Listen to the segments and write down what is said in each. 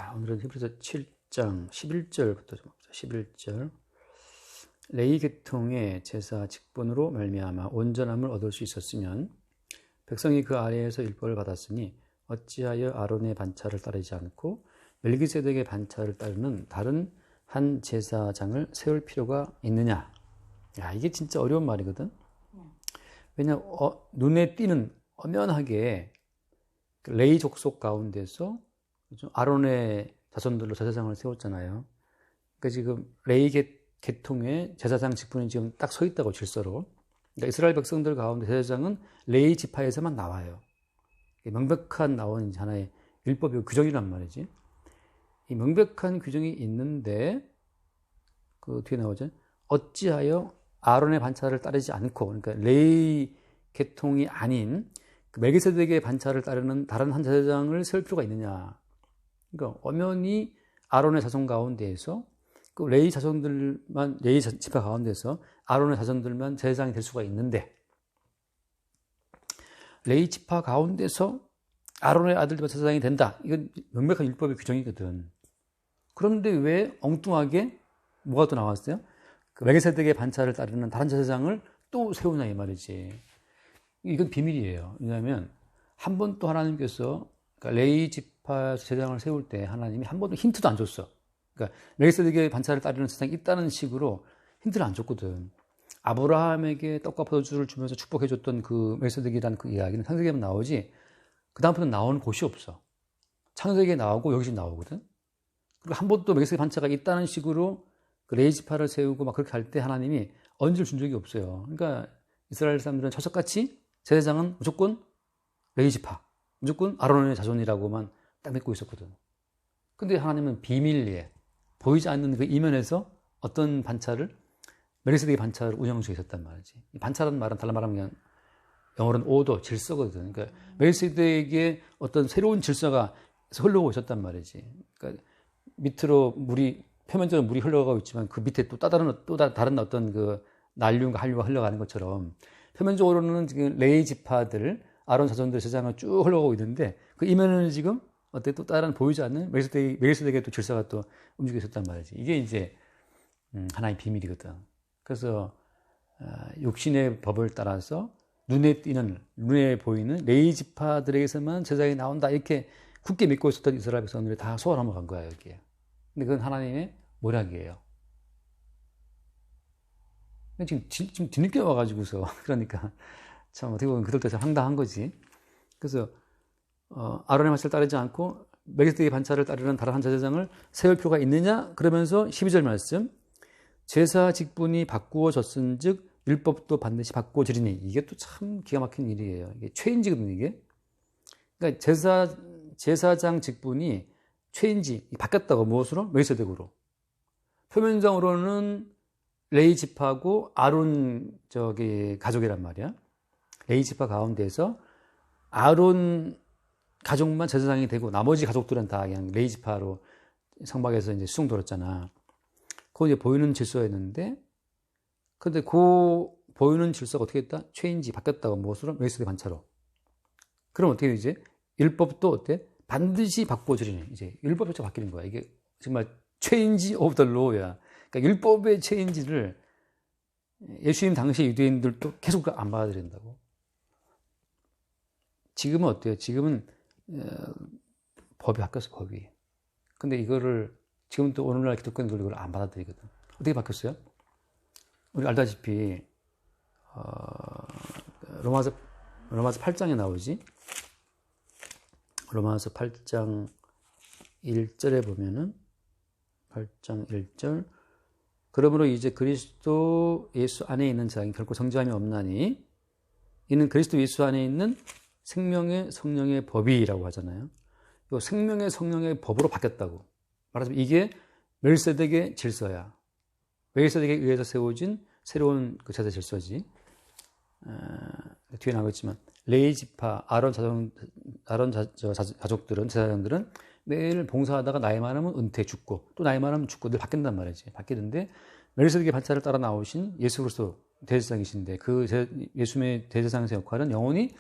자, 오늘은 히브리서 7장 11절부터 좀 봅시다. 11절. 레위 계통의 제사 직분으로 말미암아 온전함을 얻을 수 있었으면 백성이 그 아래에서 율법을 받았으니 어찌하여 아론의 반차를 따르지 않고 멜기세덱의 반차를 따르는 다른 한 제사장을 세울 필요가 있느냐. 야, 이게 진짜 어려운 말이거든. 왜냐, 눈에 띄는 엄연하게 레위 족속 가운데서 아론의 자손들로 제사장을 세웠잖아요. 그러니까 지금 레위 계통의 제사장 직분이 지금 딱 서 있다고 질서로. 그러니까 이스라엘 백성들 가운데 제사장은 레위 지파에서만 나와요. 명백한 나온 하나의 율법의 규정이란 말이지. 이 명백한 규정이 있는데 그 뒤에 나오죠. 어찌하여 아론의 반차를 따르지 않고, 그러니까 레위 계통이 아닌 그 멜기세덱의 반차를 따르는 다른 한 제사장을 세울 필요가 있느냐. 그러니까 엄연히 아론의 자손 가운데에서 그 레위 자손들만, 레위 지파 가운데서 아론의 자손들만 제사장이 될 수가 있는데, 레위 지파 가운데서 아론의 아들들만 제사장이 된다. 이건 명백한 율법의 규정이거든. 그런데 왜 엉뚱하게 뭐가 또 나왔어요? 그 멜기세덱의 반차를 따르는 다른 제사장을 또 세우냐 이 말이지. 이건 비밀이에요. 왜냐하면 한 번 또 하나님께서 그러니까 레위 지파 제사장을 세울 때 하나님이 한 번도 힌트도 안 줬어. 그러니까 멜기세덱의 반차를 따르는 제사장이 있다는 식으로 힌트를 안 줬거든. 아브라함에게 떡과 포도주를 주면서 축복해줬던 그 멜기세덱이라는 그 이야기는 창세기에만 나오지 그 다음부터는 나오는 곳이 없어. 창세기에 나오고 여기 좀 나오거든. 그리고 한 번도 멜기세덱 반차가 있다는 식으로 그 레위 지파를 세우고 막 그렇게 할 때 하나님이 언지를 준 적이 없어요. 그러니까 이스라엘 사람들은 철석같이 제사장은 무조건 레위 지파, 무조건 아론의 자손이라고만 딱 믿고 있었거든. 근데 하나님은 비밀리에 보이지 않는 그 이면에서 어떤 반차를 멜기세덱의 반차를 운영 중에 있었단 말이지. 이 반차라는 말은 다른 말하면 그냥 영어로는 오더, 질서거든. 그러니까 멜기세덱의 어떤 새로운 질서가 흘러오고 있었단 말이지. 그러니까 밑으로 물이 표면적으로 물이 흘러가고 있지만 그 밑에 또 다른 어떤 그 난류가 한류가 흘러가는 것처럼 표면적으로는 지금 레위 지파들 아론 자손들 제사장을 쭉 흘러가고 있는데 그 이면에는 지금 어때 또 다른 보이지 않는 멜기세덱의 또 질서가 또 움직이고 있었단 말이지. 이게 이제 하나의 비밀이거든. 그래서 육신의 법을 따라서 눈에 보이는 레위 지파들에게서만 제사장이 나온다 이렇게 굳게 믿고 있었던 이스라엘 백성들이 다 소화 넘어간 거야 여기에. 근데 그건 하나님의 모략이에요. 지금 뒤늦게 와가지고서 그러니까 참 어떻게 보면 그들도 참 황당한 거지. 그래서 아론의 반차를 따르지 않고 멜기세덱의 반차를 따르는 다른 한 제사장을 세울 필요가 있느냐? 그러면서 12절 말씀 제사 직분이 바꾸어졌은즉 율법도 반드시 바꾸어지리니. 이게 또 참 기가 막힌 일이에요. 이게 체인지거든요 이게. 그러니까 제사장 직분이 체인지 바뀌었다고. 무엇으로? 멜기세덱으로. 표면적으로는 레위 지파고 아론 가족이란 말이야. 레위 지파 가운데서 아론 가족만 제사장이 되고 나머지 가족들은 다 그냥 레위 지파로 성막에서 이제 수종 돌았잖아. 그거 이제 보이는 질서였는데, 근데 그 보이는 질서가 어떻게 됐다? 체인지 바뀌었다고. 무엇으로? 멜기세덱 반차로. 그럼 어떻게 되지? 율법도 어때? 반드시 바꿔주리니. 이제 율법 자체가 바뀌는 거야. 이게 정말 체인지 오브 더 로야. 그러니까 율법의 체인지를 예수님 당시 유대인들도 계속 안 받아들인다고. 지금은 어때요? 지금은 법이 바뀌었어, 법이. 근데 이거를 지금 또 오늘날 기독교인들 이걸 안 받아들이거든. 어떻게 바뀌었어요? 우리 알다시피 로마서 8장에 나오지. 로마서 8장 1절에 보면은 8장 1절 그러므로 이제 그리스도 예수 안에 있는 자에게 결코 정죄함이 없나니 이는 그리스도 예수 안에 있는 생명의 성령의 법이라고 하잖아요. 이 생명의 성령의 법으로 바뀌었다고. 말하자면 이게 멜기세덱의 질서야. 멜기세덱에 의해서 세워진 새로운 그 제사 질서지. 뒤에 나오겠지만 레위 지파 아론 가족들은 제사장들은 매일 봉사하다가 나이 많으면 은퇴 죽고 또 나이 많으면 죽고 늘 바뀐단 말이지. 바뀌는데 멜기세덱의 반차를 따라 나오신 예수 그리스도 대제사장이신데 그 예수님의 대제사장의 역할은 영원히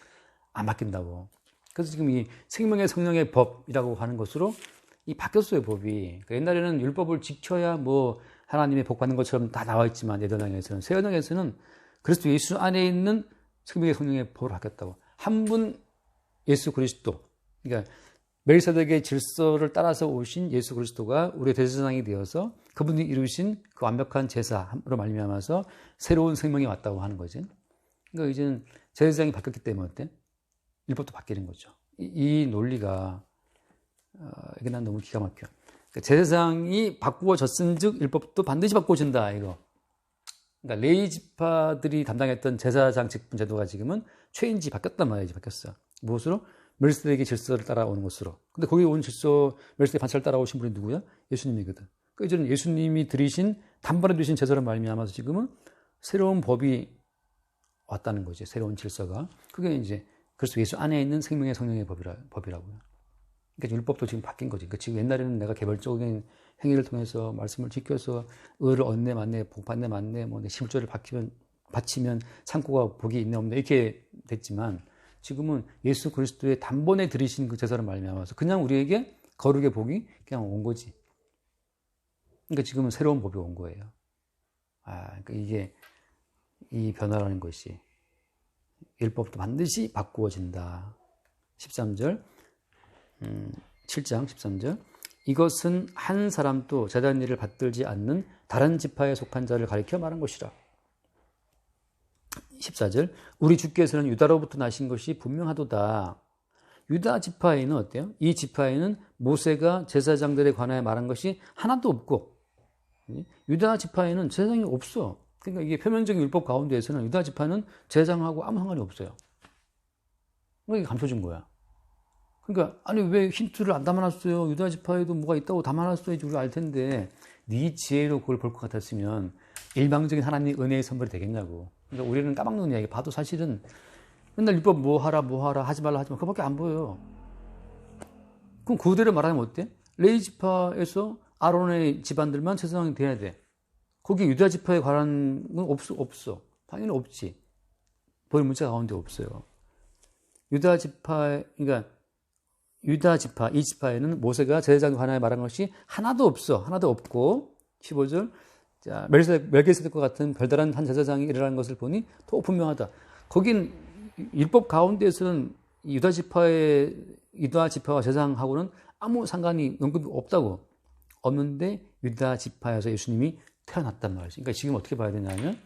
안 바뀐다고. 그래서 지금 이 생명의 성령의 법이라고 하는 것으로 이 바뀌었어요, 법이. 그러니까 옛날에는 율법을 지켜야 뭐 하나님의 복 받는 것처럼 다 나와 있지만 예언당에서는 새 언약에서는 그리스도 예수 안에 있는 생명의 성령의 법으로 바뀌었다고. 한 분 예수 그리스도. 그러니까 멜기세덱의 질서를 따라서 오신 예수 그리스도가 우리의 대제사장이 되어서 그분이 이루신 그 완벽한 제사로 말미암아서 새로운 생명이 왔다고 하는 거지. 그러니까 이제는 제사장이 바뀌었기 때문에 어때? 율법도 바뀌는 거죠. 이 논리가 이게 난 너무 기가 막혀. 그러니까 제사장이 바꾸어졌은즉 율법도 반드시 바꾸어진다 이거. 그러니까 레위 지파들이 담당했던 제사장 직분 제도가 지금은 최인지 바뀌었단 말이지. 바뀌었어. 무엇으로? 멜기세덱의 질서를 따라오는 것으로. 근데 거기 온 질서, 멜기세덱 반차를 따라오신 분이 누구야? 예수님이거든. 그러니까 이제는 예수님이 드리신 단번에 드리신 제사를 말미암아서 지금은 새로운 법이 왔다는 거지. 새로운 질서가. 그게 이제 그리스도 예수 안에 있는 생명의 성령의 법이라고요. 그러니까 율법도 지금 바뀐 거지. 그러니까 지금 옛날에는 내가 개별적인 행위를 통해서 말씀을 지켜서 의를 얻네 맞네 복 받네 맞네 뭐 내 심줄을 바치면 창고가 복이 있네 없네 이렇게 됐지만 지금은 예수 그리스도의 단번에 드리신 그 제사를 말미암아서 그냥 우리에게 거룩의 복이 그냥 온 거지. 그러니까 지금은 새로운 법이 온 거예요. 그러니까 이게 이 변화라는 것이 율법도 반드시 바꾸어진다. 13절 7장 13절 이것은 한 사람도 제단 일을 받들지 않는 다른 지파에 속한 자를 가리켜 말한 것이라. 14절 우리 주께서는 유다로부터 나신 것이 분명하도다. 유다 지파에는 어때요? 이 지파에는 모세가 제사장들에 관하여 말한 것이 하나도 없고 유다 지파에는 제사장이 없어. 그러니까 이게 표면적인 율법 가운데에서는 유다 지파는 제사장하고 아무 상관이 없어요. 그러니까 이게 감춰진 거야. 그러니까 아니 왜 힌트를 안 담아놨어요? 유다 지파에도 뭐가 있다고 담아놨어야지 우리가 알 텐데 네 지혜로 그걸 볼 것 같았으면 일방적인 하나님의 은혜의 선물이 되겠냐고. 그러니까 우리는 까막눈이야. 이게 봐도 사실은 맨날 율법 뭐 하라 하지 말라 그거밖에 안 보여요. 그럼 그대로 말하면 어때? 레위 지파에서 아론의 집안들만 제사장이 돼야 돼. 거기 유다 지파에 관한 건 없어. 당연히 없지. 보일 문자 가운데 없어요. 유다 지파, 이 지파에는 모세가 제사장 관하여 말한 것이 하나도 없어. 하나도 없고 15절 자, 멜기세덱과 같은 별다른 한 제사장이 일어나는 것을 보니 더 분명하다. 거긴 율법 가운데에서는 유다 지파와 제사장하고는 아무 상관이 언급이 없는데 유다 지파에서 예수님이 태어났단 말이죠. 그러니까 지금 어떻게 봐야 되냐면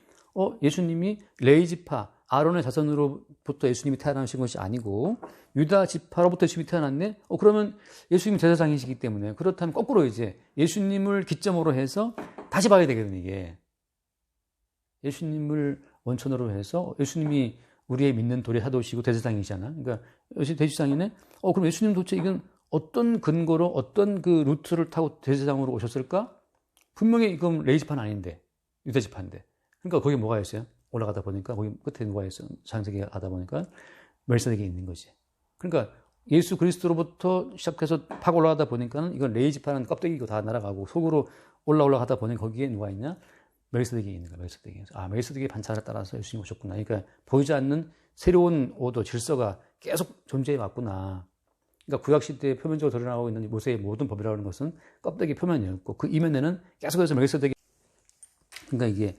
예수님이 레위 지파 아론의 자손으로부터 예수님이 태어나신 것이 아니고 유다 지파로부터 예수님이 태어났네? 그러면 예수님이 제사장이시기 때문에 그렇다면 거꾸로 이제 예수님을 기점으로 해서 다시 봐야 되거든요, 이게. 예수님을 원천으로 해서 예수님이 우리의 믿는 도리 사도시고 대제사장이잖아. 그러니까 대제사장이네? 그럼 예수님 도대체 이건 어떤 근거로 어떤 그 루트를 타고 대제사장으로 오셨을까? 분명히 이건 레위 지파는 아닌데 유다 지파인데. 그러니까 거기 뭐가 있어요? 올라가다 보니까 거기 끝에 누가 있어? 장세기 하다 보니까 멜기세덱이 있는 거지. 그러니까 예수 그리스도로부터 시작해서 파고 올라가다 보니까는 이건 레위 지파는 껍데기고 다 날아가고 속으로 올라가다 보니 거기에 누가 있냐? 멜기세덱이 있는 거야. 멜기세덱의 반차를 따라서 예수님이 오셨구나. 그러니까 보이지 않는 새로운 오도 질서가 계속 존재해 왔구나. 그러니까 구약 시대에 표면적으로 드러나고 있는 모세의 모든 법이라는 것은 껍데기 표면이었고 그 이면에는 계속해서 멜기세덱이 그러니까 이게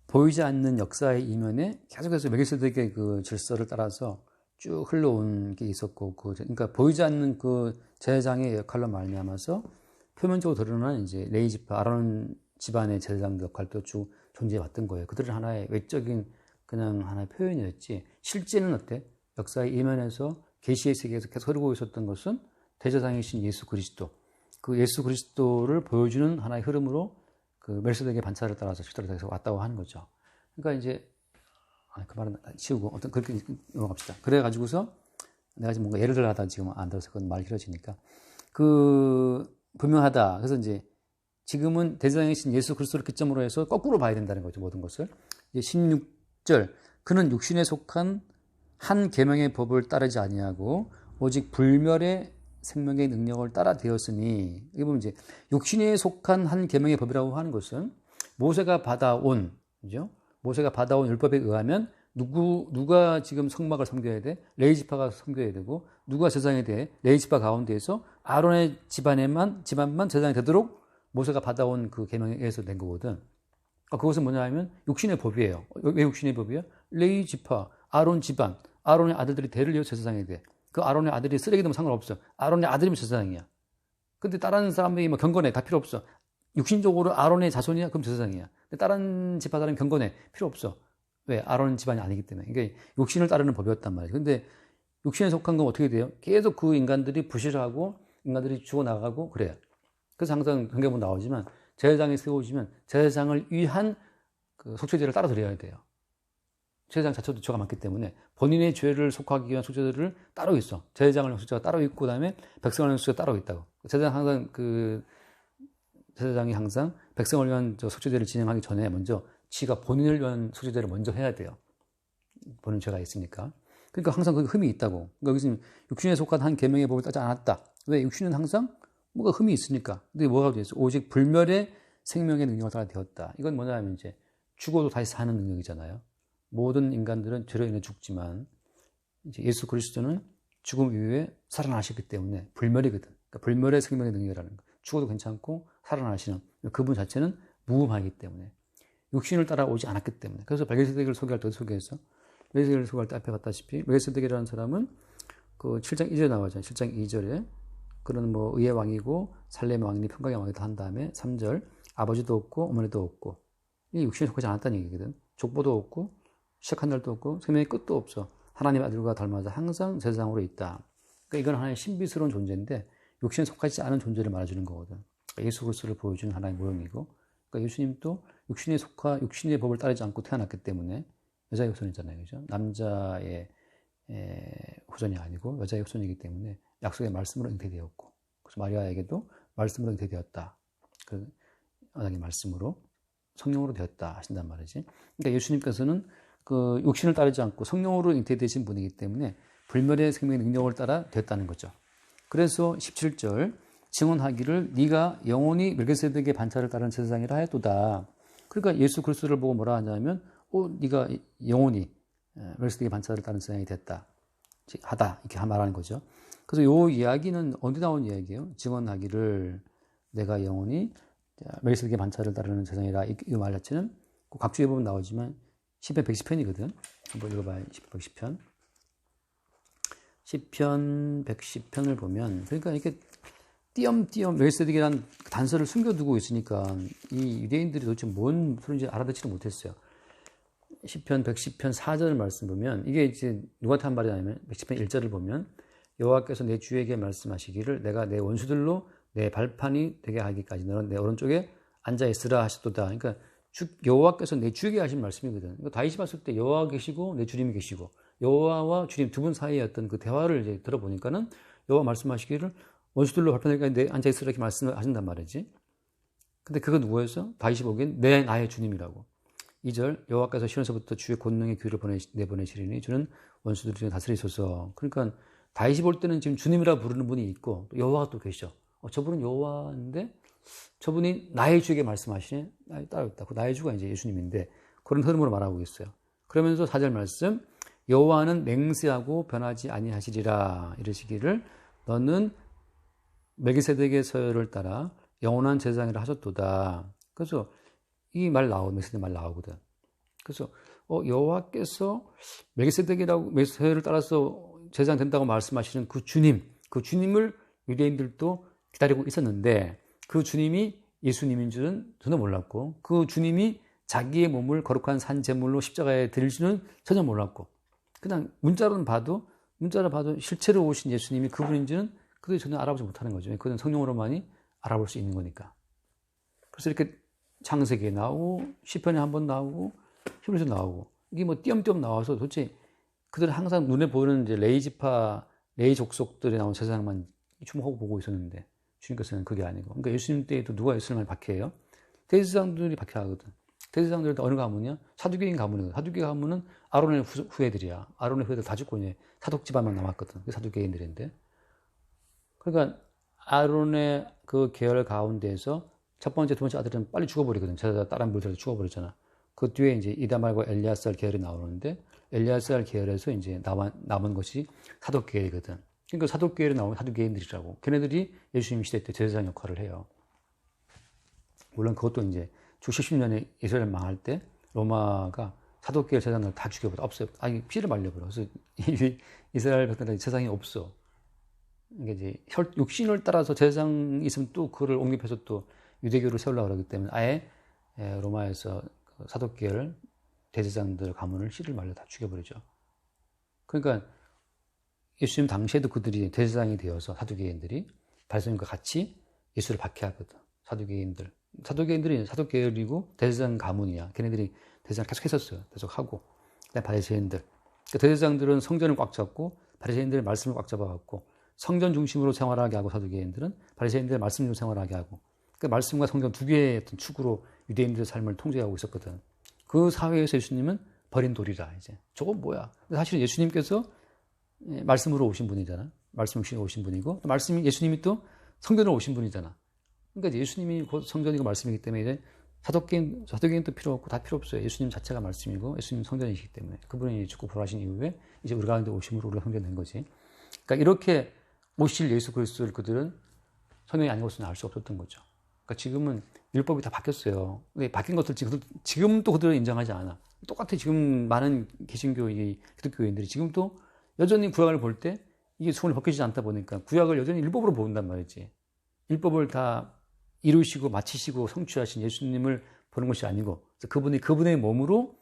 보이지 않는 역사의 이면에 계속해서 멜기세덱의 그 질서를 따라서 쭉 흘러온 게 있었고, 그러니까 보이지 않는 그 제사장의 역할로 말미암아서 표면적으로 드러나는 이제 레위 지파, 아론 집안의 제사장 역할도 쭉 존재해 왔던 거예요. 그들은 하나의 외적인 그냥 하나의 표현이었지. 실제는 어때? 역사의 이면에서 계시의 세계에서 계속 흐르고 있었던 것은 대제사장이신 예수 그리스도. 그 예수 그리스도를 보여주는 하나의 흐름으로 그 멜기세덱의 반차를 따라서 실제로 계속 왔다고 하는 거죠. 그러니까 이제 그 말은 치우고 그렇게 넘어갑시다. 그래가지고서 내가 지금 뭔가 예를 들어 하다 지금 안 들어서 그건 말이 길어지니까 분명하다. 그래서 이제 지금은 대제사장이신 예수 그리스도를 기점으로 해서 거꾸로 봐야 된다는 거죠. 모든 것을. 이제 16절 그는 육신에 속한 한 계명의 법을 따르지 아니하고 오직 불멸의 생명의 능력을 따라 되었으니 이게 보면 이제 육신에 속한 한 계명의 법이라고 하는 것은 모세가 받아온 그죠? 모세가 받아온 율법에 의하면 누가 지금 성막을 섬겨야 돼? 레위 지파가 섬겨야 되고 누가 제사장이 돼? 레위 지파 가운데에서 아론의 집안만 제사장이 되도록 모세가 받아온 그 계명에 의해서 된 거거든. 그것은 뭐냐 하면 육신의 법이에요. 왜 육신의 법이에요? 레위 지파, 아론 집안, 아론의 아들들이 대를 이어 제사장이 돼. 그 아론의 아들이 쓰레기 되면 상관없어. 아론의 아들이면 제사장이야. 근데 다른 사람들이 뭐 경건해. 다 필요 없어. 육신적으로 아론의 자손이야? 그럼 제사장이야. 근데 다른 지파 사람이 경건해. 필요 없어. 왜? 아론 집안이 아니기 때문에. 이게 욕심을 따르는 법이었단 말이에요. 근데 육신에 속한 건 어떻게 돼요? 계속 그 인간들이 부실하고 인간들이 죽어나가고 그래요. 그래서 항상 경계문 나오지만 제사장이 세워지면 제사장을 위한 그 속죄제를 따라 드려야 돼요. 제사장 자체도 죄가 많기 때문에 본인의 죄를 속하기 위한 속죄제를 따로 있어. 제사장을 위한 속죄가 따로 있고 그다음에 백성을 위한 속죄가 따로 있다고. 제사장이 항상 백성을 위한 속죄제를 진행하기 전에 먼저 지가 본인을 위한 속죄제를 먼저 해야 돼요. 본인 죄가 있으니까. 그러니까 항상 그 흠이 있다고. 그러니까 여기서 육신에 속한 한 계명의 법을 따지 않았다. 왜? 육신은 항상 뭐가 흠이 있으니까. 근데 뭐가 되어 있어? 오직 불멸의 생명의 능력을 따라 되었다. 이건 뭐냐 하면 이제 죽어도 다시 사는 능력이잖아요. 모든 인간들은 죄로 인해 죽지만 이제 예수 그리스도는 죽음 이후에 살아나셨기 때문에 불멸이거든. 그러니까 불멸의 생명의 능력이라는 거. 죽어도 괜찮고 살아나시는 그분 자체는 무음하기 때문에 육신을 따라오지 않았기 때문에. 그래서 멜기세덱을 소개할 때 소개해서 멜기세덱을 소개할 때 앞에 봤다시피 멜기세덱이라는 사람은 그 7장 2절에 나와죠. 7장 2절에 그는 뭐 의의 왕이고 살렘의 왕이니 평강의 왕이다 한 다음에 3절 아버지도 없고 어머니도 없고 이 육신에 속하지 않았다는 얘기거든. 족보도 없고 시작한 날도 없고 생명의 끝도 없어. 하나님의 아들과 닮아서 항상 제사장으로 있다. 그러니까 이건 하나의 신비스러운 존재인데 육신에 속하지 않은 존재를 말해주는 거거든. 그러니까 예수 그리스도를 보여주는 하나의 모형이고, 그러니까 예수님도 육신에 속하 육신의 법을 따르지 않고 태어났기 때문에 여자의 후손이잖아요, 그죠? 남자의 후손이 아니고 여자의 후손이기 때문에 약속의 말씀으로 잉태되었고, 그래서 마리아에게도 말씀으로 잉태되었다. 그 언약의 말씀으로 성령으로 되었다 하신단 말이지. 그러니까 예수님께서는 그 육신을 따르지 않고 성령으로 잉태되신 분이기 때문에 불멸의 생명의 능력을 따라 됐다는 거죠. 그래서 17절 증언하기를 네가 영원히 멜기세덱의 반차를 따르는 제사장이라 하였도다. 그러니까 예수 그리스도를 보고 뭐라 하냐면 네가 영원히 멜기세덱의 반차를 따르는 제사장이 됐다. 하다 이렇게 말하는 거죠. 그래서 이 이야기는 언제 나온 이야기예요? 증언하기를 내가 영원히 멜기세덱의 반차를 따르는 제사장이라 이 말 자체는 각주에 보면 나오지만 시편 110편이거든. 한번 읽어봐요. 시편 110편. 시편 110편을 보면 그러니까 이렇게 띄엄띄엄 멜기세덱이라는 단서를 숨겨두고 있으니까 이 유대인들이 도대체 뭔 소리인지 알아듣지를 못했어요. 시편 110편 4절 말씀 보면 이게 이제 누구한테 한 말이 아니면 110편 1절을 보면 여호와께서 내 주에게 말씀하시기를 내가 내 원수들로 내 발판이 되게 하기까지 너는 내 오른쪽에 앉아 있으라 하셨도다. 그러니까 여호와께서 내 주에게 하신 말씀이거든. 그러니까 다윗이 봤을 때 여호와 계시고 내 주님이 계시고 여호와와 주님 두 분 사이에 어떤 그 대화를 이제 들어보니까는 여호와 말씀하시기를 원수들로 발판되기까지 내 앉아 있으라 이렇게 말씀하신단 말이지. 근데 그거 누구였어? 다윗이 보기엔 나의 주님이라고. 2절 여호와께서 시온에서부터 주의 권능의 귀를 내보내시리니 주는 원수들 중에 다스리소서. 그러니까 다윗이 볼 때는 지금 주님이라 부르는 분이 있고 여호와가 또 계셔. 저분은 여호와인데 저분이 나의 주에게 말씀하시네. 따로 있다. 그 나의 주가 이제 예수님인데 그런 흐름으로 말하고 있어요. 그러면서 4절 말씀 여호와는 맹세하고 변하지 아니하시리라 이르시기를 너는 멜기세덱의 서열을 따라 영원한 제사장이라 하셨도다. 그래서 이 말 멜기세덱 말 나오거든. 그래서 여호와께서 멜기세덱이라고 서열을 따라서 제사장 된다고 말씀하시는 그 주님을 유대인들도 기다리고 있었는데 그 주님이 예수님인 줄은 전혀 몰랐고 그 주님이 자기의 몸을 거룩한 산 제물로 십자가에 드릴 줄은 전혀 몰랐고 그냥 문자로 봐도 실체로 오신 예수님이 그분인지는 그들이 전혀 알아보지 못하는 거죠. 그건 성령으로만이 알아볼 수 있는 거니까. 그래서 이렇게 창세기에 나오고 시편에 한번 나오고 히브리서 나오고 이게 뭐 띄엄띄엄 나와서 도대체 그들은 항상 눈에 보이는 이제 레위 족속들에 나온 제사장만 주목하고 보고 있었는데 주님께서는 그게 아니고. 그러니까 예수님 때에도 누가 예수님을 박해해요? 대제사장들이 박해하거든. 대제사장들도 어느 가문이야? 사두개인 가문이거든. 사두개 가문은 아론의 후예들이야. 아론의 후예들 다 죽고 이제 사독 집안만 남았거든. 그 사두개인들인데. 그러니까 아론의 그 계열 가운데에서 첫 번째, 두 번째 아들은 빨리 죽어버리거든. 제사 다른 물들도 죽어버렸잖아. 그 뒤에 이제 이다말과 엘리아살 계열이 나오는데 엘리아살 계열에서 이제 남은 것이 사독 계열이거든. 그러니까 사도교회에 나오는 사두개인들이라고. 걔네들이 예수님 시대 때 제사장 역할을 해요. 물론 그것도 이제 주 70년에 이스라엘 망할 때 로마가 사도교회 제사장을 다 죽여버려. 없어요. 아니, 피를 말려버려. 그래서 이스라엘 백성들이 제사장이 없어. 이게 이제 육신을 따라서 제사장이 있으면 또 그거를 옹립해서 또 유대교를 세우려고 그러기 때문에 아예 로마에서 사도교회를 대제사장들 가문을 씨를 말려 다 죽여버리죠. 그러니까 예수님 당시에도 그들이 대제사장이 되어서 사두개인들이百姓과 같이 예수를 박해하거든. 사두개인들이 사두개인이고 대제사장 가문이야. 걔네들이 대제사장 계속 했었어요. 계속 하고. 그다음 바리새인들. 그러니까 대제사장들은 성전을 꽉 잡고 바리새인들은 말씀을 꽉 잡아갖고 성전 중심으로 생활하게 하고 사두개인들은 바리새인들의 말씀 중심으로 생활하게 하고. 그 말씀과 성전 두 개의 어떤 축으로 유대인들의 삶을 통제하고 있었거든. 그 사회에서 예수님은 버린 돌이라 이제. 저건 뭐야? 사실 예수님께서 말씀으로 오신 분이잖아. 말씀으로 오신 분이고, 또 말씀이 예수님이 또 성전으로 오신 분이잖아. 그러니까 예수님이 곧 성전이고 말씀이기 때문에 이제 사도개인도 필요 없고 다 필요 없어요. 예수님 자체가 말씀이고 예수님 성전이시기 때문에 그분이 죽고 부활하신 이후에 이제 우리 가운데 오심으로 우리가 성전된 거지. 그러니까 이렇게 오실 예수 그리스도를 그들은 성령이 아니고서는 알 수 없었던 거죠. 그러니까 지금은 율법이 다 바뀌었어요. 근데 바뀐 것들 지금도 그들은 인정하지 않아. 똑같아. 지금 많은 개신교 기독교인들이 지금도 여전히 구약을 볼 때 이게 손을 벗기지 않다 보니까 구약을 여전히 율법으로 본단 말이지. 율법을 다 이루시고 마치시고 성취하신 예수님을 보는 것이 아니고 그분의 몸으로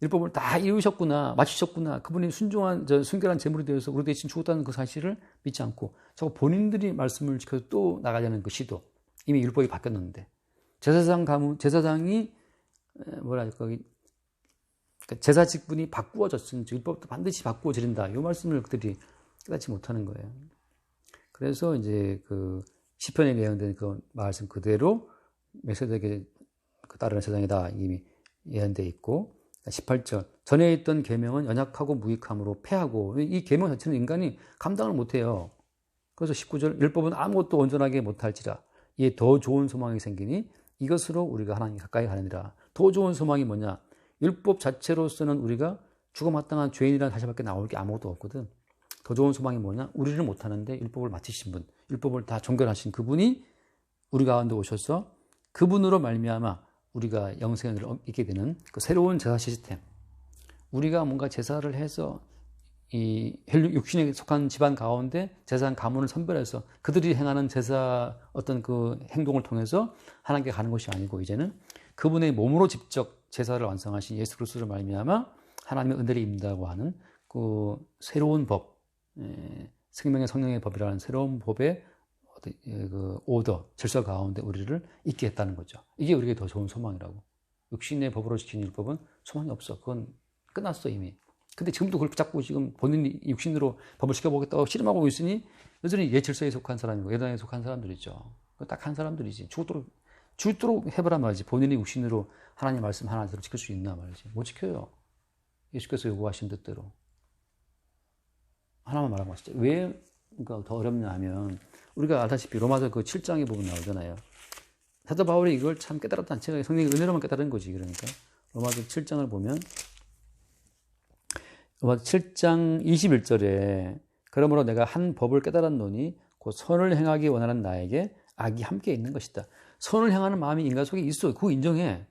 율법을 다 이루셨구나, 마치셨구나. 그분이 순결한 제물이 되어서 우리 대신 죽었다는 그 사실을 믿지 않고 자꾸 본인들이 말씀을 지켜서 또 나가려는 그 시도. 이미 율법이 바뀌었는데 제사장이 제사 직분이 바꾸어졌으니 율법도 반드시 바꾸어지린다. 이 말씀을 그들이 깨닫지 못하는 거예요. 그래서 이제 그 시편에 예언된 그 말씀 그대로 멜기세덱에 따르는 제사장이다 이미 예언되어 있고 18절 전에 있던 계명은 연약하고 무익함으로 패하고 이 계명 자체는 인간이 감당을 못해요. 그래서 19절 율법은 아무것도 온전하게 못할지라 이에 더 좋은 소망이 생기니 이것으로 우리가 하나님 가까이 가느니라. 더 좋은 소망이 뭐냐? 율법 자체로서는 우리가 죽어마땅한 죄인이라는 사실밖에 나올 게 아무것도 없거든. 더 좋은 소망이 뭐냐? 우리는 못하는데 율법을 마치신 분, 율법을 다 종결하신 그분이 우리 가운데 오셔서 그분으로 말미암아 우리가 영생을 얻게 되는 그 새로운 제사 시스템. 우리가 뭔가 제사를 해서 이 육신에 속한 집안 가운데 제사장 가문을 선별해서 그들이 행하는 제사 어떤 그 행동을 통해서 하나님께 가는 것이 아니고 이제는 그분의 몸으로 직접 제사를 완성하신 예수 그리스도를 말미암아 하나님의 은혜를 입는다고 하는 그 새로운 법, 생명의 성령의 법이라는 새로운 법의 그 오더, 질서 가운데 우리를 있게 했다는 거죠. 이게 우리에게 더 좋은 소망이라고. 육신의 법으로 지킨 율법은 소망이 없어. 그건 끝났어 이미. 근데 지금도 그걸 붙잡고 지금 본인이 육신으로 법을 지켜보겠다고 씨름하고 있으니 여전히 옛 질서에 속한 사람이고 예단에 속한 사람들이죠. 딱 한 사람들이지. 죽도록 해보란 말이지. 본인이 육신으로 하나님 말씀 하나대로 지킬 수 있나 말이지. 못 지켜요. 예수께서 요구하신 뜻대로. 하나만 말하고 하시죠. 왜 그러니까 더 어렵냐 하면 우리가 알다시피 로마서 그 7장에 보면 나오잖아요. 사도 바울이 이걸 참 깨달았다는 제가 성령의 은혜로만 깨달은 거지. 그러니까 로마서 7장을 보면 로마서 7장 21절에 그러므로 내가 한 법을 깨달았노니 곧 선을 행하기 원하는 나에게 악이 함께 있는 것이다. 선을 행하는 마음이 인간 속에 있어. 그거 인정해.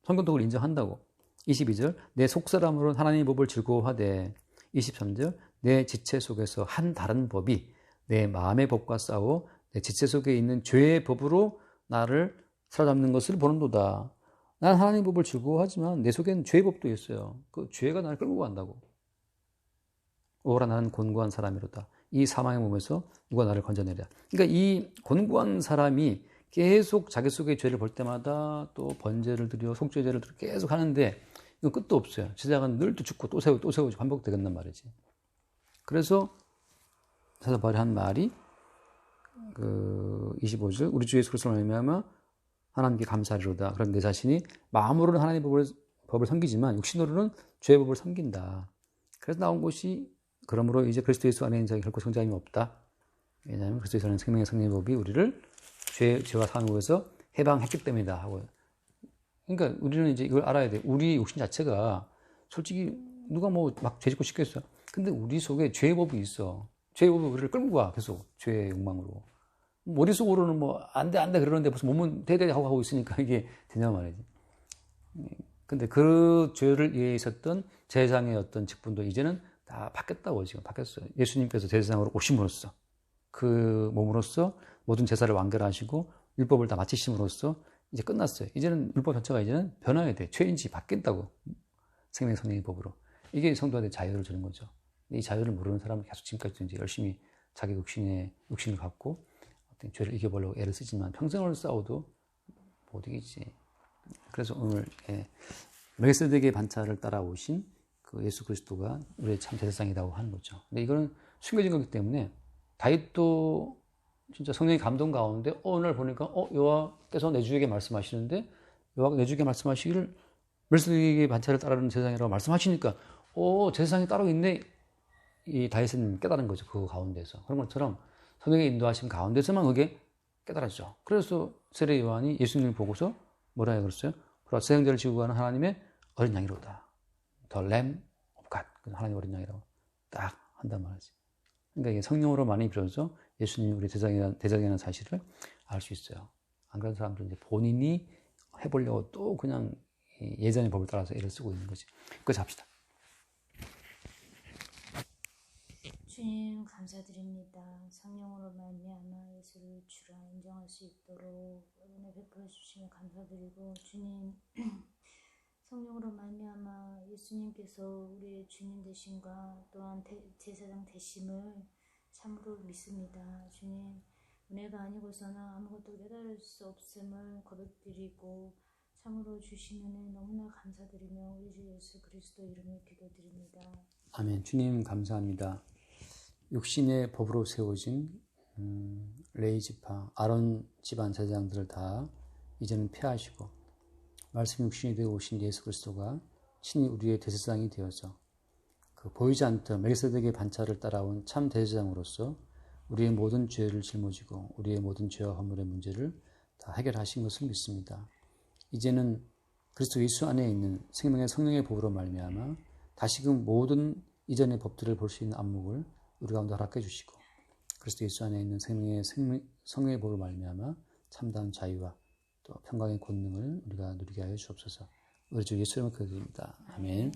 성경도 그걸 인정한다고. 22절 내 속사람으로는 하나님의 법을 즐거워하되 23절 내 지체 속에서 한 다른 법이 내 마음의 법과 싸워 내 지체 속에 있는 죄의 법으로 나를 사로잡는 것을 보는도다. 난 하나님의 법을 즐거워하지만 내 속에는 죄의 법도 있어요. 그 죄가 나를 끌고 간다고. 오라 나는 곤고한 사람이로다. 이 사망의 몸에서 누가 나를 건져내랴. 그러니까 이 곤고한 사람이 계속 자기 속의 죄를 볼 때마다 또 번제를 드려 속죄제를 드려 계속 하는데 이건 끝도 없어요. 제사장은 늘 또 죽고 또 세우고 또 세우고 반복되겠단 말이지. 그래서 사도 바울이 한 말이 그 25절 우리 주 예수 그리스도로 말미암아 하나님께 감사하리로다. 그럼 내 자신이 마음으로는 하나님의 법을 섬기지만 육신으로는 죄의 법을 섬긴다. 그래서 나온 것이 그러므로 이제 그리스도 예수 안에 있는 자에게 결코 성장함이 없다. 왜냐하면 그리스도 예수 안에 생명의 성령의 법이 우리를 죄와 사망에서 해방했기 때문이다 하고. 그러니까 우리는 이제 이걸 알아야 돼. 우리 육신 자체가 솔직히 누가 뭐 막 죄짓고 싶겠어. 근데 우리 속에 죄의 법이 있어. 죄의 법이 우리를 끌고 가. 계속 죄의 욕망으로. 머릿속으로는 뭐 안 돼, 안 돼 그러는데 무슨 몸은 대대 하고 있으니까 이게 되냐 말이지. 근데 그 죄를 위해 있었던 제사장의 어떤 직분도 이제는 다 바뀌었다고 지금 바뀌었어요. 예수님께서 제사장으로 오심으로써 그 몸으로써 모든 제사를 완결하시고 율법을 다 마치심으로써 이제 끝났어요. 이제는 율법 전체가 이제는 변화해야 돼. 죄인지 바뀐다고. 생명 성령의 법으로. 이게 성도한테 자유를 주는 거죠. 이 자유를 모르는 사람은 계속 지금까지도 이제 열심히 자기 욕심을 갖고 어떤 죄를 이겨보려고 애를 쓰지만 평생을 싸워도 못 이기지. 그래서 오늘 멜기세덱의 반차를 따라오신 그 예수 그리스도가 우리의 참 제사장이라고 하는 거죠. 근데 이거는 숨겨진 거기 때문에 다윗도 진짜 성령의 감동 가운데 어느 날 보니까 여호와께서 내 주에게 말씀하시는데 여호와가 내 주에게 말씀하시기를 멜기세덱의 반차를 따르는 제사장이라고 말씀하시니까 제사장이 따로 있네. 이 다윗은 깨달은 거죠. 그 가운데서. 그런 것처럼 성령의 인도하심 가운데서만 그게 깨달았죠. 그래서 세례 요한이 예수님을 보고서 뭐라 해 그랬어요? 보라 세상죄를 지고 가는 하나님의 어린 양이로다. The Lamb of God. 하나님의 어린 양이라고 딱 한단 말이지. 그러니까 이게 성령으로 많이 빌어서 예수님이 우리 대장이라는 사실을 알 수 있어요. 안 그런 사람들은 이제 본인이 해보려고 또 그냥 예전의 법을 따라서 애를 쓰고 있는 거지. 그거 합시다. 주님 감사드립니다. 성령으로 말미암아 예수를 주라 인정할 수 있도록 은혜 베풀어 주시면 감사드리고 주님 성령으로 말미암아 예수님께서 우리의 주님 되심과 또한 제사장 되심을 참으로 믿습니다. 주님 은혜가 아니고서는 아무것도 깨달을 수 없음을 고백드리고 참으로 주신 은혜 너무나 감사드리며 우리 주 예수 그리스도 이름으로 기도드립니다. 아멘. 주님 감사합니다. 육신의 법으로 세워진 레위 지파, 아론 집안 제사장들을 다 이제는 폐하시고 말씀 육신이 되어 오신 예수 그리스도가 친히 우리의 대제사장이 되어서 그 보이지 않던 멜기세덱의 반차를 따라온 참 대제사장으로서 우리의 모든 죄를 짊어지고 우리의 모든 죄와 허물의 문제를 다 해결하신 것을 믿습니다. 이제는 그리스도 예수 안에 있는 생명의 성령의 법으로 말미암아 다시금 모든 이전의 법들을 볼 수 있는 안목을 우리 가운데 허락해 주시고 그리스도 예수 안에 있는 성령의 법으로 말미암아 참다운 자유와 또 평강의 권능을 우리가 누리게 하여 주옵소서. 우리 주 예수 이름으로 기도드립니다. 아멘.